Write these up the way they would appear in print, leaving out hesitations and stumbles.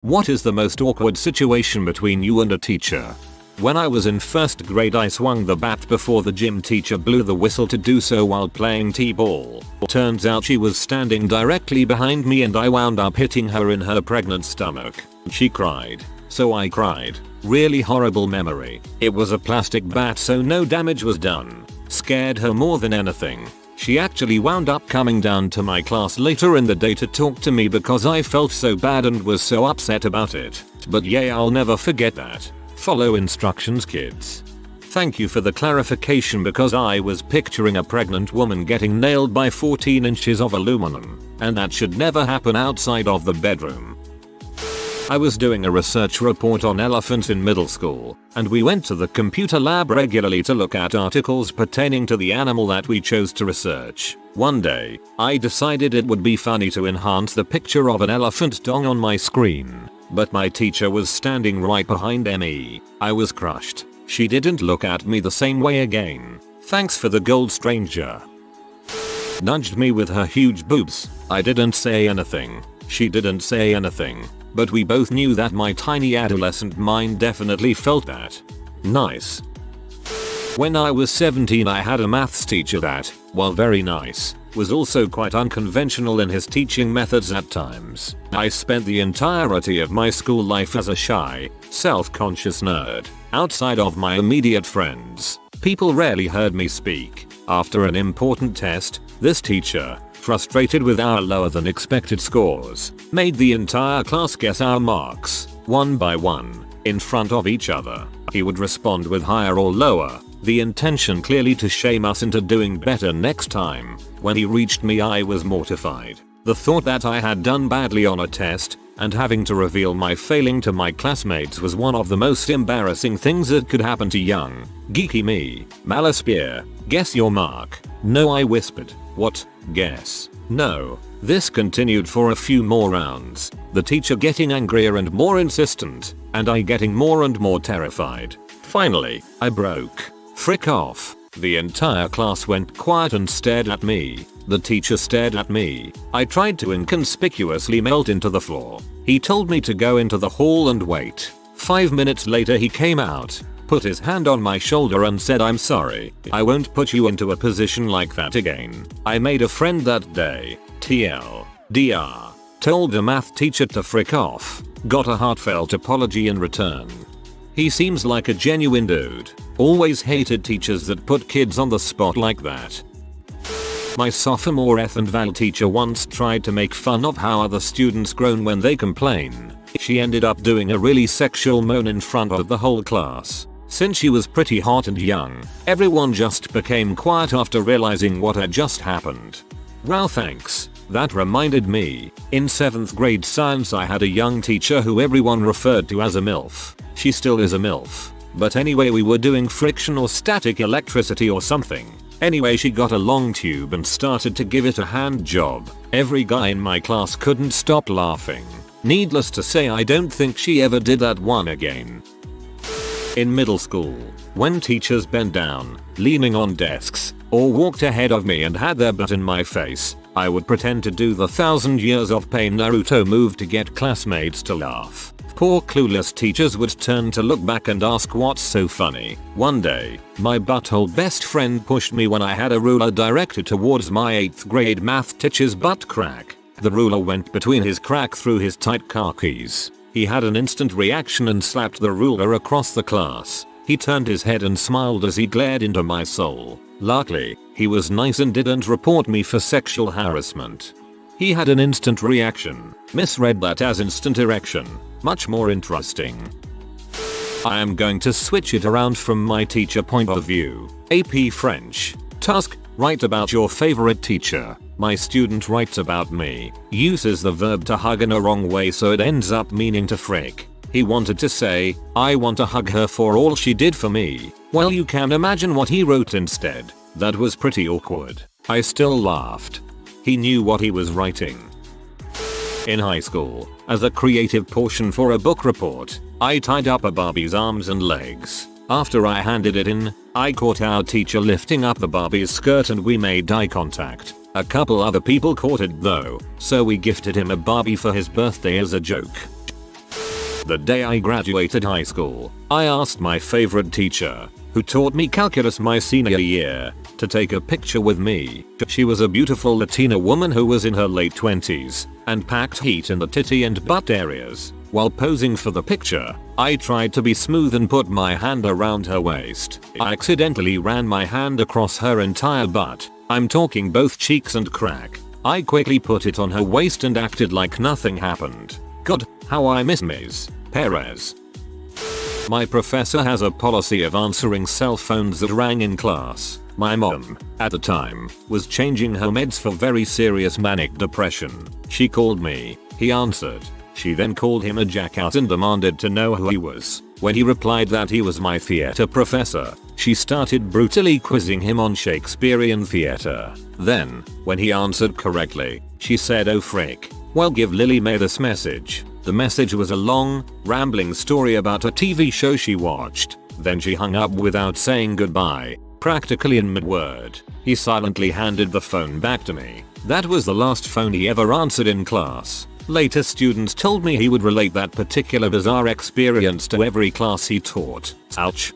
What is the most awkward situation between you and a teacher? When I was in first grade I swung the bat before the gym teacher blew the whistle to do so while playing t-ball. Turns out she was standing directly behind me and I wound up hitting her in her pregnant stomach. She cried. So I cried. Really horrible memory. It was a plastic bat so no damage was done. Scared her more than anything. She actually wound up coming down to my class later in the day to talk to me because I felt so bad and was so upset about it. But yeah, I'll never forget that. Follow instructions, kids. Thank you for the clarification because I was picturing a pregnant woman getting nailed by 14 inches of aluminum, and that should never happen outside of the bedroom. I was doing a research report on elephants in middle school, and we went to the computer lab regularly to look at articles pertaining to the animal that we chose to research. One day, I decided it would be funny to enhance the picture of an elephant dong on my screen, but my teacher was standing right behind me. I was crushed. She didn't look at me the same way again. Thanks for the gold, stranger. Nudged me with her huge boobs. I didn't say anything. She didn't say anything. But we both knew that my tiny adolescent mind definitely felt that. Nice. When I was 17 I had a maths teacher that, while very nice, was also quite unconventional in his teaching methods at times. I spent the entirety of my school life as a shy, self-conscious nerd. Outside of my immediate friends, people rarely heard me speak. After an important test, this teacher, frustrated with our lower than expected scores, made the entire class guess our marks, one by one, in front of each other. He would respond with higher or lower, the intention clearly to shame us into doing better next time. When he reached me I was mortified. The thought that I had done badly on a test, and having to reveal my failing to my classmates was one of the most embarrassing things that could happen to young, geeky me. Malice beer. Guess your mark. No, I whispered. What? Guess. No. This continued for a few more rounds, the teacher getting angrier and more insistent, and I getting more and more terrified. Finally, I broke. Frick off. The entire class went quiet and stared at me. The teacher stared at me. I tried to inconspicuously melt into the floor. He told me to go into the hall and wait. 5 minutes later he came out, put his hand on my shoulder and said, "I'm sorry. I won't put you into a position like that again." I made a friend that day. TLDR. Told a math teacher to frick off. Got a heartfelt apology in return. He seems like a genuine dude. Always hated teachers that put kids on the spot like that. My sophomore eth and val teacher once tried to make fun of how other students groan when they complain. She ended up doing a really sexual moan in front of the whole class. Since she was pretty hot and young, everyone just became quiet after realizing what had just happened. Wow, thanks. That reminded me. In 7th grade science I had a young teacher who everyone referred to as a MILF. She still is a MILF. But anyway, we were doing friction or static electricity or something. Anyway, she got a long tube and started to give it a hand job. Every guy in my class couldn't stop laughing. Needless to say, I don't think she ever did that one again. In middle school, when teachers bent down, leaning on desks, or walked ahead of me and had their butt in my face, I would pretend to do the 1000 years of pain Naruto move to get classmates to laugh. Poor clueless teachers would turn to look back and ask, what's so funny? One day, my butthole best friend pushed me when I had a ruler directed towards my 8th grade math teacher's butt crack. The ruler went between his crack through his tight khakis. He had an instant reaction and slapped the ruler across the class. He turned his head and smiled as he glared into my soul. Luckily, he was nice and didn't report me for sexual harassment. He had an instant reaction. Misread that as instant erection. Much more interesting. I am going to switch it around from my teacher point of view. AP French. Task: write about your favorite teacher. My student writes about me. Uses the verb to hug in a wrong way so it ends up meaning to frick. He wanted to say, "I want to hug her for all she did for me." Well, you can imagine what he wrote instead. That was pretty awkward. I still laughed. He knew what he was writing. In high school, as a creative portion for a book report, I tied up a Barbie's arms and legs. After I handed it in, I caught our teacher lifting up the Barbie's skirt and we made eye contact. A couple other people caught it though, so we gifted him a Barbie for his birthday as a joke. The day I graduated high school, I asked my favorite teacher, who taught me calculus my senior year, to take a picture with me. She was a beautiful Latina woman who was in her late 20s and packed heat in the titty and butt areas. While posing for the picture, I tried to be smooth and put my hand around her waist. I accidentally ran my hand across her entire butt. I'm talking both cheeks and crack. I quickly put it on her waist and acted like nothing happened. God, how I miss Ms. Perez. My professor has a policy of answering cell phones that rang in class. My mom, at the time, was changing her meds for very serious manic depression. She called me. He answered. She then called him a jackass and demanded to know who he was. When he replied that he was my theater professor, she started brutally quizzing him on Shakespearean theater. Then, when he answered correctly, she said, "Oh frick. Well, give Lily Mae this message." The message was a long, rambling story about a TV show she watched. Then she hung up without saying goodbye, practically in mid-word. He silently handed the phone back to me. That was the last phone he ever answered in class. Later students told me he would relate that particular bizarre experience to every class he taught. Ouch.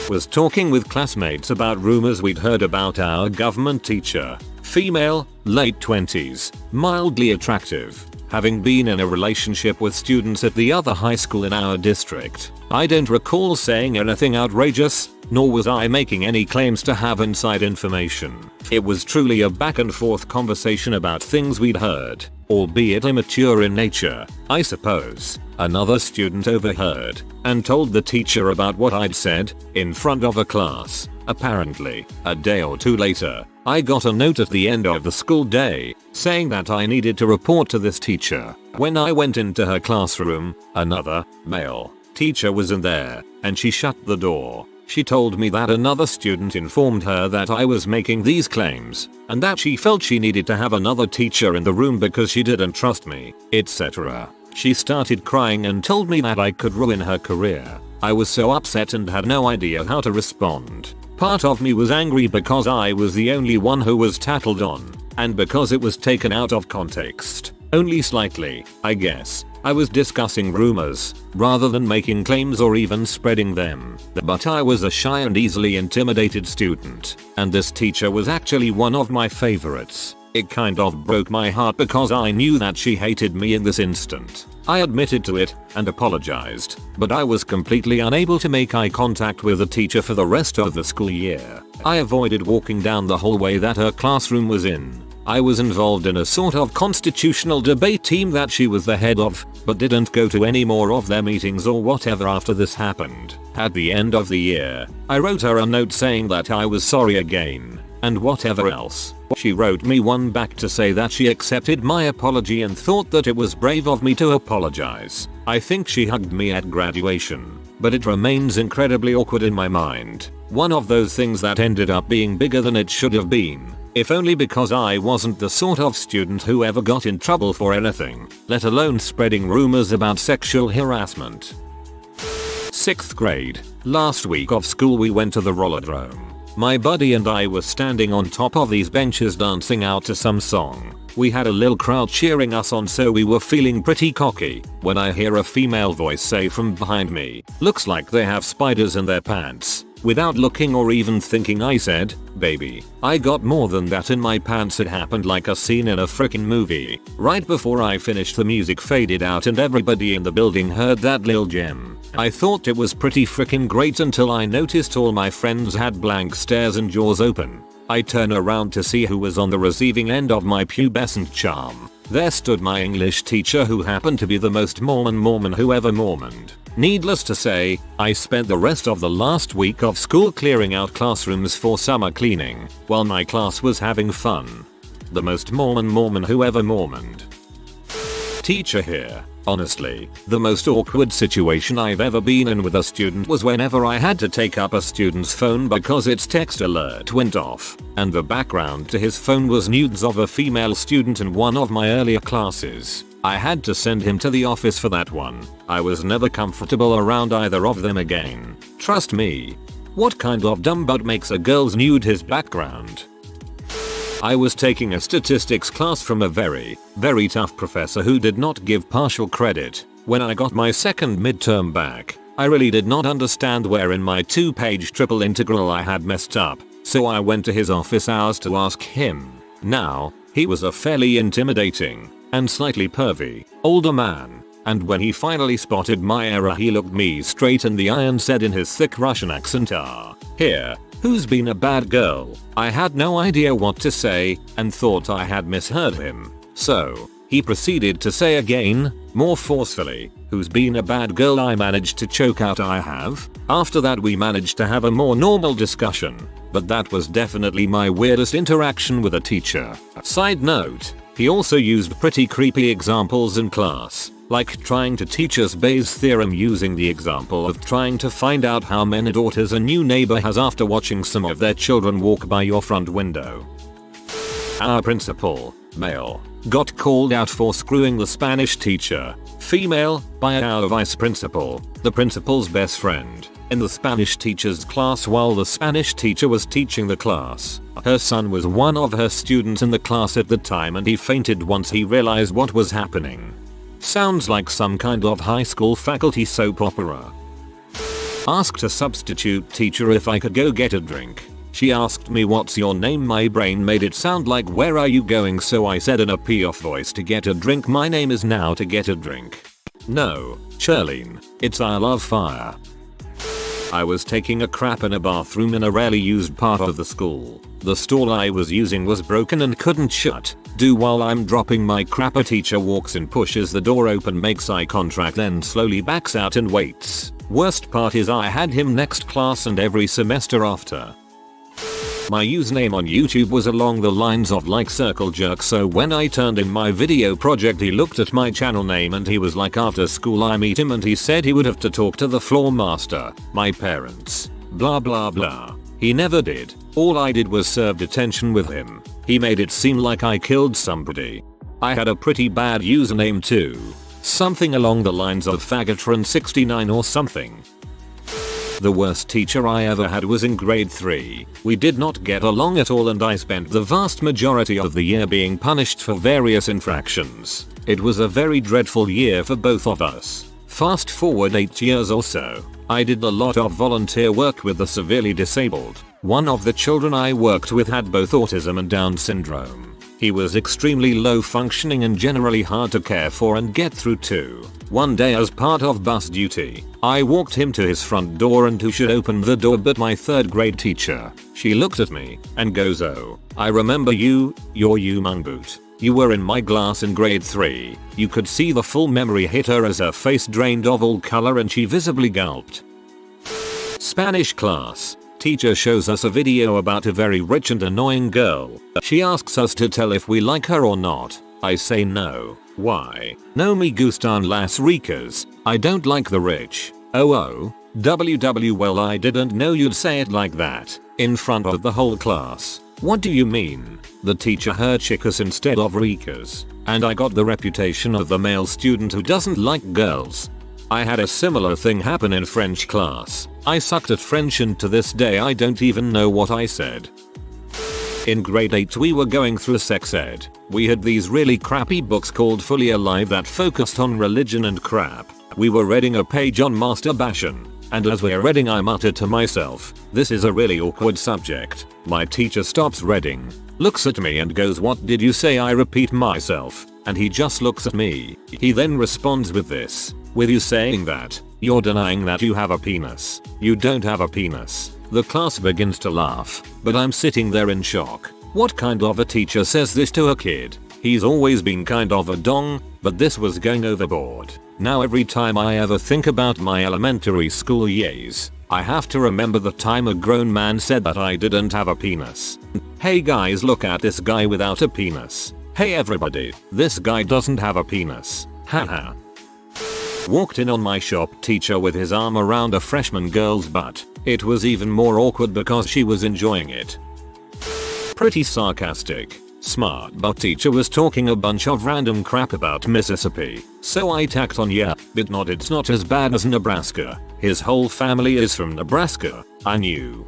Was talking with classmates about rumors we'd heard about our government teacher. Female, late 20s, mildly attractive, having been in a relationship with students at the other high school in our district. I don't recall saying anything outrageous, nor was I making any claims to have inside information. It was truly a back and forth conversation about things we'd heard, albeit immature in nature, I suppose. Another student overheard and told the teacher about what I'd said in front of a class. Apparently, a day or two later, I got a note at the end of the school day saying that I needed to report to this teacher. When I went into her classroom, another, male, teacher was in there, and she shut the door. She told me that another student informed her that I was making these claims, and that she felt she needed to have another teacher in the room because she didn't trust me, etc. She started crying and told me that I could ruin her career. I was so upset and had no idea how to respond. Part of me was angry because I was the only one who was tattled on, and because it was taken out of context. Only slightly, I guess. I was discussing rumors, rather than making claims or even spreading them. But I was a shy and easily intimidated student, and this teacher was actually one of my favorites. It kind of broke my heart because I knew that she hated me in this instant. I admitted to it and apologized, but I was completely unable to make eye contact with the teacher for the rest of the school year. I avoided walking down the hallway that her classroom was in. I was involved in a sort of constitutional debate team that she was the head of, but didn't go to any more of their meetings or whatever after this happened. At the end of the year, I wrote her a note saying that I was sorry again, and whatever else. She wrote me one back to say that she accepted my apology and thought that it was brave of me to apologize. I think she hugged me at graduation, but it remains incredibly awkward in my mind. One of those things that ended up being bigger than it should have been. If only because I wasn't the sort of student who ever got in trouble for anything, let alone spreading rumors about sexual harassment. 6th grade. Last week of school we went to the rollerdrome. My buddy and I were standing on top of these benches dancing out to some song. We had a little crowd cheering us on, so we were feeling pretty cocky when I hear a female voice say from behind me, "Looks like they have spiders in their pants." Without looking or even thinking I said, "Baby, I got more than that in my pants." It happened like a scene in a frickin' movie. Right before I finished, the music faded out and everybody in the building heard that little gem. I thought it was pretty frickin' great until I noticed all my friends had blank stares and jaws open. I turn around to see who was on the receiving end of my pubescent charm. There stood my English teacher, who happened to be the most Mormon who ever Mormoned. Needless to say, I spent the rest of the last week of school clearing out classrooms for summer cleaning, while my class was having fun. The most Mormon who ever Mormoned. Teacher here. Honestly, the most awkward situation I've ever been in with a student was whenever I had to take up a student's phone because its text alert went off, and the background to his phone was nudes of a female student in one of my earlier classes. I had to send him to the office for that one. I was never comfortable around either of them again. Trust me. What kind of dumb butt makes a girl's nude his background? I was taking a statistics class from a very, very tough professor who did not give partial credit. When I got my second midterm back, I really did not understand where in my 2-page triple integral I had messed up, so I went to his office hours to ask him. Now, he was a fairly intimidating and slightly pervy older man, and when he finally spotted my error he looked me straight in the eye and said in his thick Russian accent, "Here, who's been a bad girl?" I had no idea what to say and thought I had misheard him, so he proceeded to say again, more forcefully, "Who's been a bad girl?" I managed to choke out, "I have." After that we managed to have a more normal discussion, but that was definitely my weirdest interaction with a teacher. Side note, he also used pretty creepy examples in class, like trying to teach us Bayes' theorem using the example of trying to find out how many daughters a new neighbor has after watching some of their children walk by your front window. Our principal, male, got called out for screwing the Spanish teacher, female, by our vice principal, the principal's best friend, in the Spanish teacher's class while the Spanish teacher was teaching the class. Her son was one of her students in the class at the time and he fainted once he realized what was happening. Sounds like some kind of high school faculty soap opera. Asked a substitute teacher if I could go get a drink. She asked me, "What's your name?" My brain made it sound like "Where are you going?" so I said in a pee-off voice, "To get a drink." "My name is now to get a drink." "No, Charlene, it's I love fire." I was taking a crap in a bathroom in a rarely used part of the school. The stall I was using was broken and couldn't shut. While I'm dropping my crap, a teacher walks in, pushes the door open, makes eye contact, then slowly backs out and waits. Worst part is I had him next class and every semester after. My username on YouTube was along the lines of like circle jerk, so when I turned in my video project he looked at my channel name and he was like, "After school I meet him and he said he would have to talk to the floor master, my parents, blah blah blah." He never did. All I did was serve detention with him. He made it seem like I killed somebody. I had a pretty bad username too. Something along the lines of Faggotron69 or something. The worst teacher I ever had was in grade 3. We did not get along at all and I spent the vast majority of the year being punished for various infractions. It was a very dreadful year for both of us. Fast forward 8 years or so, I did a lot of volunteer work with the severely disabled. One of the children I worked with had both autism and Down syndrome. He was extremely low functioning and generally hard to care for and get through to. One day as part of bus duty, I walked him to his front door and who should open the door but my 3rd grade teacher. She looked at me and goes, "Oh, I remember you, you're you Mungboot. You were in my class in grade 3. You could see the full memory hit her as her face drained of all color and she visibly gulped." Spanish class. Teacher shows us a video about a very rich and annoying girl. She asks us to tell if we like her or not. I say no. Why? No me gustan las ricas. I don't like the rich. WW, well I didn't know you'd say it like that. In front of the whole class. What do you mean? The teacher heard chicas instead of ricas. And I got the reputation of the male student who doesn't like girls. I had a similar thing happen in French class. I sucked at French and to this day I don't even know what I said. In grade 8 we were going through sex ed. We had these really crappy books called Fully Alive that focused on religion and crap. We were reading a page on masturbation. And as we're reading I muttered to myself, "This is a really awkward subject." My teacher stops reading, looks at me and goes, "What did you say?" I repeat myself, and he just looks at me. He then responds with this, "With you saying that, you're denying that you have a penis. You don't have a penis." The class begins to laugh, but I'm sitting there in shock. What kind of a teacher says this to a kid? He's always been kind of a dong, but this was going overboard. Now every time I ever think about my elementary school years, I have to remember the time a grown man said that I didn't have a penis. Hey guys, look at this guy without a penis. Hey everybody, this guy doesn't have a penis. Haha. Walked in on my shop teacher with his arm around a freshman girl's butt. It was even more awkward because she was enjoying it. Pretty sarcastic. Smart but teacher was talking a bunch of random crap about Mississippi. So I tacked on, "Yeah, but not, it's not as bad as Nebraska. His whole family is from Nebraska." I knew.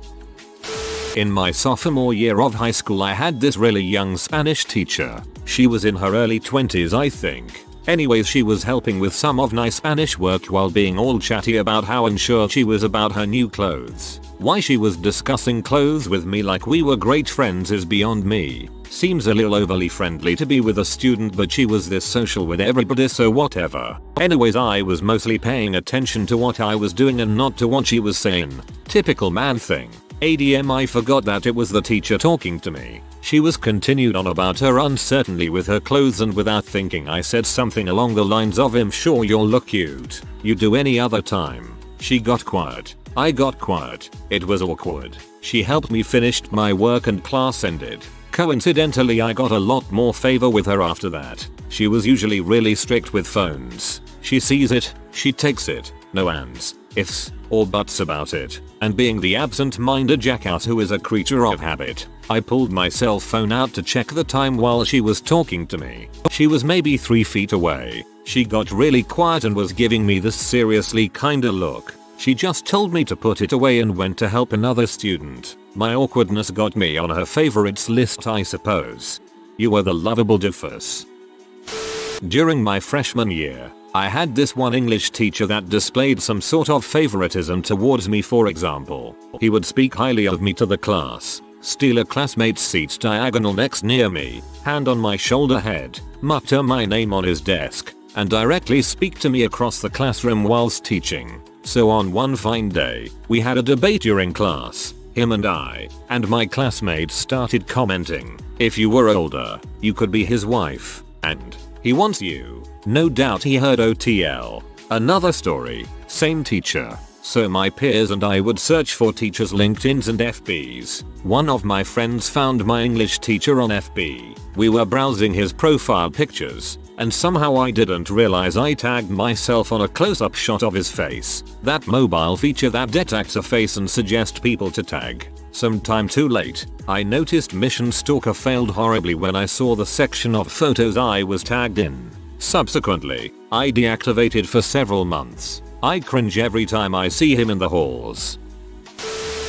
In my sophomore year of high school I had this really young Spanish teacher. She was in her early 20s I think. Anyways, she was helping with some of my Spanish work while being all chatty about how unsure she was about her new clothes. Why she was discussing clothes with me like we were great friends is beyond me. Seems a little overly friendly to be with a student, but she was this social with everybody, so whatever. Anyways, I was mostly paying attention to what I was doing and not to what she was saying. Typical man thing. ADM, I forgot that it was the teacher talking to me. She was continued on about her uncertainty with her clothes, and without thinking I said something along the lines of, "I'm sure you'll look cute. You do any other time." She got quiet. I got quiet. It was awkward. She helped me finish my work and class ended. Coincidentally, I got a lot more favor with her after that. She was usually really strict with phones. She sees it, she takes it, no ands, ifs, or buts about it. And being the absent-minded jackass who is a creature of habit, I pulled my cell phone out to check the time while she was talking to me. She was maybe 3 feet away. She got really quiet and was giving me this seriously kinda look. She just told me to put it away and went to help another student. My awkwardness got me on her favorites list, I suppose. You were the lovable doofus. During my freshman year, I had this one English teacher that displayed some sort of favoritism towards me. For example, he would speak highly of me to the class, steal a classmate's seat diagonal next near me, hand on my shoulder head, mutter my name on his desk, and directly speak to me across the classroom whilst teaching. So on one fine day, we had a debate during class. Him and my classmates started commenting, "If you were older, you could be his wife, and he wants you." No doubt he heard OTL. Another story, same teacher. So my peers and I would search for teachers' LinkedIns and FBs. One of my friends found my English teacher on FB. We were browsing his profile pictures, and somehow I didn't realize I tagged myself on a close-up shot of his face. That mobile feature that detects a face and suggests people to tag. Sometime too late, I noticed Mission Stalker failed horribly when I saw the section of photos I was tagged in. Subsequently, I deactivated for several months. I cringe every time I see him in the halls.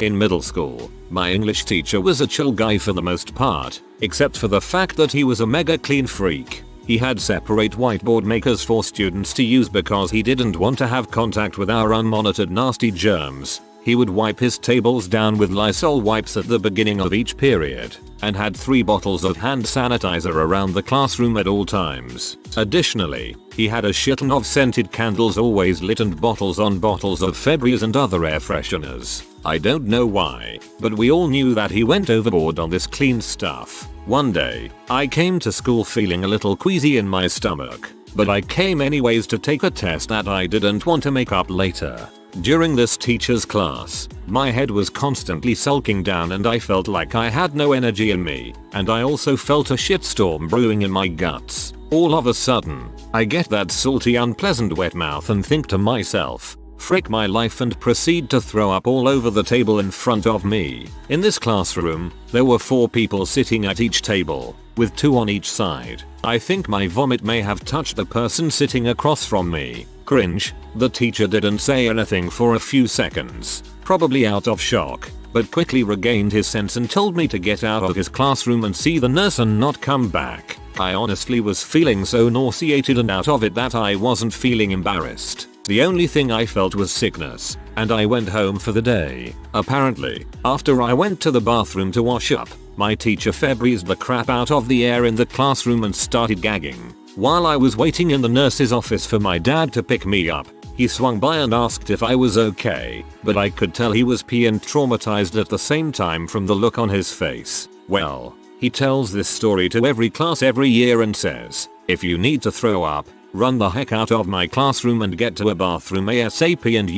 In middle school, my English teacher was a chill guy for the most part, except for the fact that he was a mega clean freak. He had separate whiteboard makers for students to use because he didn't want to have contact with our unmonitored nasty germs. He would wipe his tables down with Lysol wipes at the beginning of each period, and had 3 bottles of hand sanitizer around the classroom at all times. Additionally, he had a shitton of scented candles always lit and bottles on bottles of Febreze and other air fresheners. I don't know why, but we all knew that he went overboard on this clean stuff. One day, I came to school feeling a little queasy in my stomach, but I came anyways to take a test that I didn't want to make up later. During this teacher's class, my head was constantly sulking down and I felt like I had no energy in me, and I also felt a shitstorm brewing in my guts. All of a sudden, I get that salty unpleasant wet mouth and think to myself, frick my life, and proceed to throw up all over the table in front of me. In this classroom, there were 4 people sitting at each table, with 2 on each side. I think my vomit may have touched the person sitting across from me. Cringe. The teacher didn't say anything for a few seconds, probably out of shock, but quickly regained his sense and told me to get out of his classroom and see the nurse and not come back. I honestly was feeling so nauseated and out of it that I wasn't feeling embarrassed. The only thing I felt was sickness, and I went home for the day. Apparently, after I went to the bathroom to wash up, my teacher Febrezed the crap out of the air in the classroom and started gagging. While I was waiting in the nurse's office for my dad to pick me up, he swung by and asked if I was okay, but I could tell he was pee and traumatized at the same time from the look on his face. Well, he tells this story to every class every year and says, "If you need to throw up, run the heck out of my classroom and get to a bathroom ASAP." And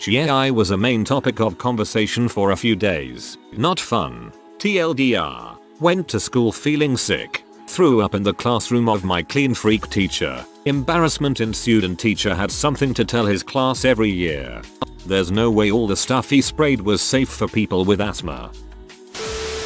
yeah, I was a main topic of conversation for a few days. Not fun. TLDR. Went to school feeling sick. Threw up in the classroom of my clean freak teacher. Embarrassment ensued and teacher had something to tell his class every year. There's no way all the stuff he sprayed was safe for people with asthma.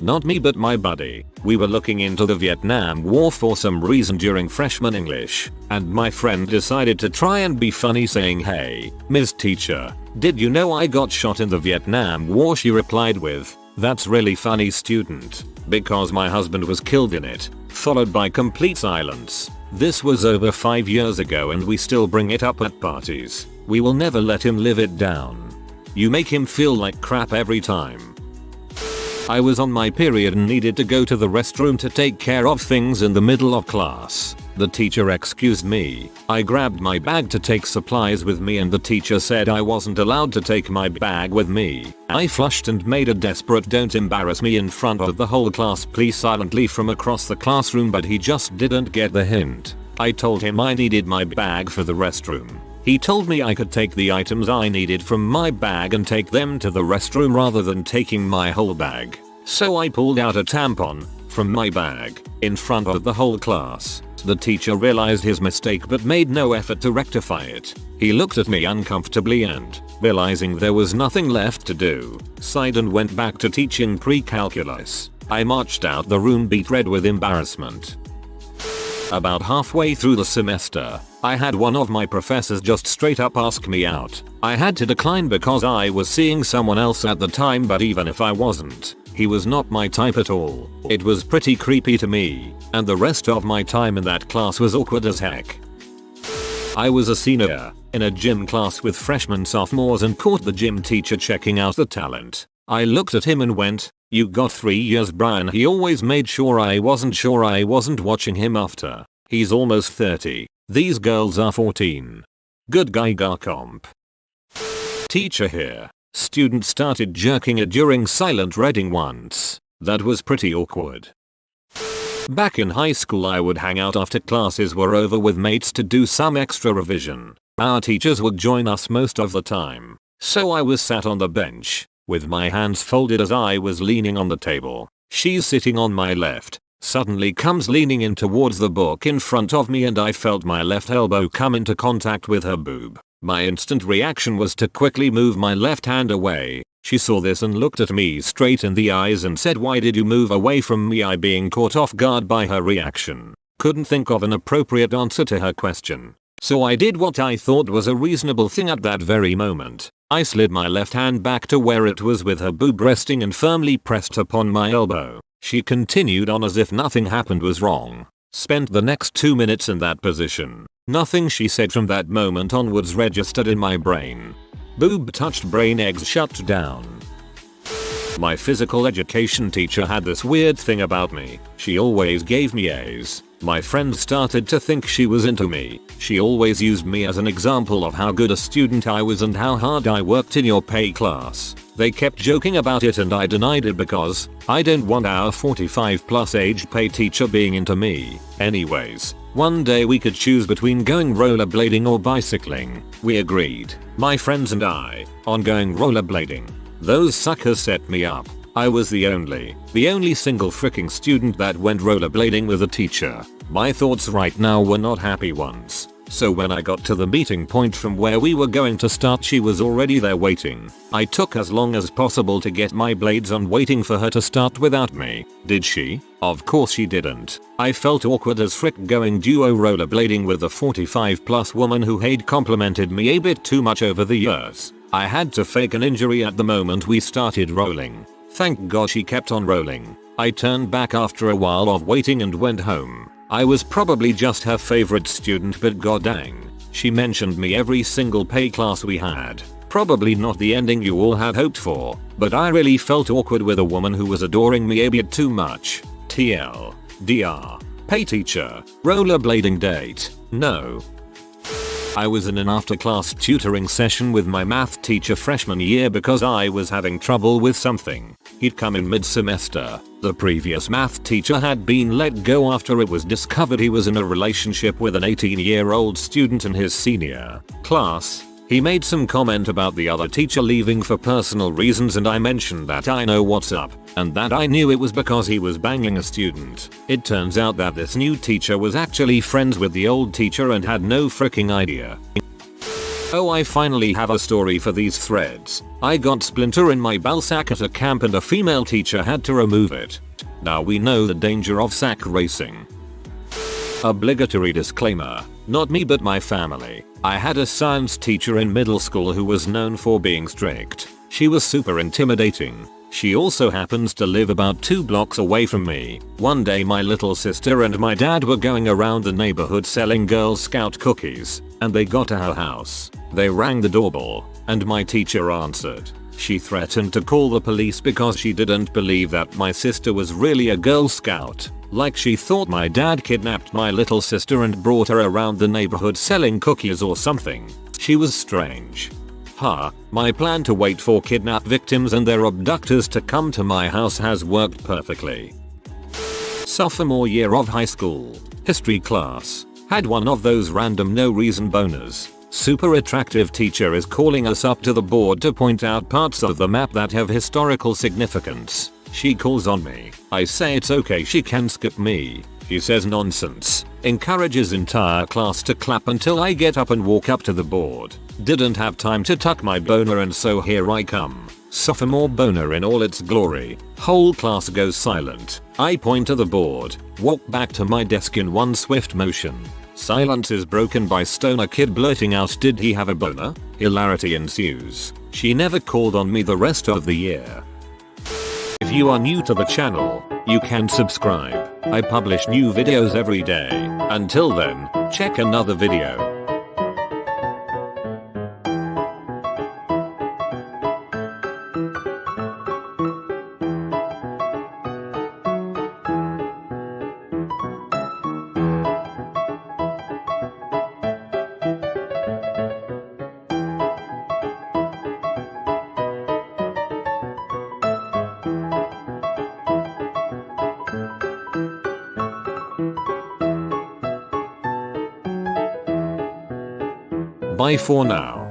Not me, but my buddy. We were looking into the Vietnam War for some reason during freshman English, and my friend decided to try and be funny saying, "Hey, Ms. Teacher, did you know I got shot in the Vietnam War?" She replied with, That's really funny, student, because my husband was killed in it, followed by complete silence. This was over 5 years ago and we still bring it up at parties. We will never let him live it down. You make him feel like crap every time. I was on my period and needed to go to the restroom to take care of things in the middle of class. The teacher excused me. I grabbed my bag to take supplies with me and the teacher said I wasn't allowed to take my bag with me. I flushed and made a desperate "don't embarrass me in front of the whole class please" silently from across the classroom, but he just didn't get the hint. I told him I needed my bag for the restroom. He told me I could take the items I needed from my bag and take them to the restroom rather than taking my whole bag. So I pulled out a tampon from my bag in front of the whole class. The teacher realized his mistake but made no effort to rectify it. He looked at me uncomfortably and, realizing there was nothing left to do, sighed and went back to teaching pre-calculus. I marched out the room beet red with embarrassment. About halfway through the semester, I had one of my professors just straight up ask me out. I had to decline because I was seeing someone else at the time, but even if I wasn't, he was not my type at all. It was pretty creepy to me, and the rest of my time in that class was awkward as heck. I was a senior in a gym class with freshmen sophomores and caught the gym teacher checking out the talent. I looked at him and went, "You got 3 years, Brian." He always made sure I wasn't watching him after. He's almost 30. These girls are 14. Good guy gar comp. Teacher here. Student started jerking it during silent reading once. That was pretty awkward. Back in high school I would hang out after classes were over with mates to do some extra revision. Our teachers would join us most of the time. So I was sat on the bench, with my hands folded as I was leaning on the table. She's sitting on my left, suddenly comes leaning in towards the book in front of me and I felt my left elbow come into contact with her boob. My instant reaction was to quickly move my left hand away. She saw this and looked at me straight in the eyes and said, "Why did you move away from me?" I being caught off guard by her reaction. Couldn't think of an appropriate answer to her question. So I did what I thought was a reasonable thing at that very moment. I slid my left hand back to where it was with her boob resting and firmly pressed upon my elbow. She continued on as if nothing happened was wrong. Spent the next 2 minutes in that position. Nothing she said from that moment onwards registered in my brain. Boob touched, brain eggs shut down. My physical education teacher had this weird thing about me. She always gave me A's. My friends started to think she was into me. She always used me as an example of how good a student I was and how hard I worked in your pay class. They kept joking about it and I denied it because I don't want our 45+ aged pay teacher being into me. Anyways, one day we could choose between going rollerblading or bicycling. We agreed, my friends and I, on going rollerblading. Those suckers set me up. I was the only single freaking student that went rollerblading with a teacher. My thoughts right now were not happy ones. So when I got to the meeting point from where we were going to start, she was already there waiting. I took as long as possible to get my blades on, waiting for her to start without me. Did she? Of course she didn't. I felt awkward as frick going duo rollerblading with a 45+ woman who had complimented me a bit too much over the years. I had to fake an injury at the moment we started rolling. Thank God she kept on rolling. I turned back after a while of waiting and went home. I was probably just her favorite student, but god dang, she mentioned me every single pay class we had. Probably not the ending you all had hoped for, but I really felt awkward with a woman who was adoring me a bit too much. TL. DR. Pay teacher. Rollerblading date. No. I was in an after-class tutoring session with my math teacher freshman year because I was having trouble with something. He'd come in mid-semester. The previous math teacher had been let go after it was discovered he was in a relationship with an 18-year-old student in his senior class. He made some comment about the other teacher leaving for personal reasons and I mentioned that I know what's up and that I knew it was because he was banging a student. It turns out that this new teacher was actually friends with the old teacher and had no freaking idea. Oh, I finally have a story for these threads. I got splinter in my ballsack at a camp and a female teacher had to remove it. Now we know the danger of sack racing. Obligatory disclaimer. Not me but my family. I had a science teacher in middle school who was known for being strict. She was super intimidating. She also happens to live about 2 blocks away from me. One day my little sister and my dad were going around the neighborhood selling Girl Scout cookies, and they got to her house. They rang the doorbell, and my teacher answered. She threatened to call the police because she didn't believe that my sister was really a Girl Scout. Like she thought my dad kidnapped my little sister and brought her around the neighborhood selling cookies or something. She was strange. My plan to wait for kidnap victims and their abductors to come to my house has worked perfectly. Sophomore year of high school. History class. Had one of those random no reason boners. Super attractive teacher is calling us up to the board to point out parts of the map that have historical significance. She calls on me. I say it's okay, she can skip me. She says nonsense. Encourages entire class to clap until I get up and walk up to the board. Didn't have time to tuck my boner and so here I come. Sophomore boner in all its glory. Whole class goes silent. I point to the board, walk back to my desk in one swift motion. Silence is broken by stoner kid blurting out, "Did he have a boner?" Hilarity ensues. She never called on me the rest of the year. If you are new to the channel, you can subscribe. I publish new videos every day. Until then, check another video. Bye for now.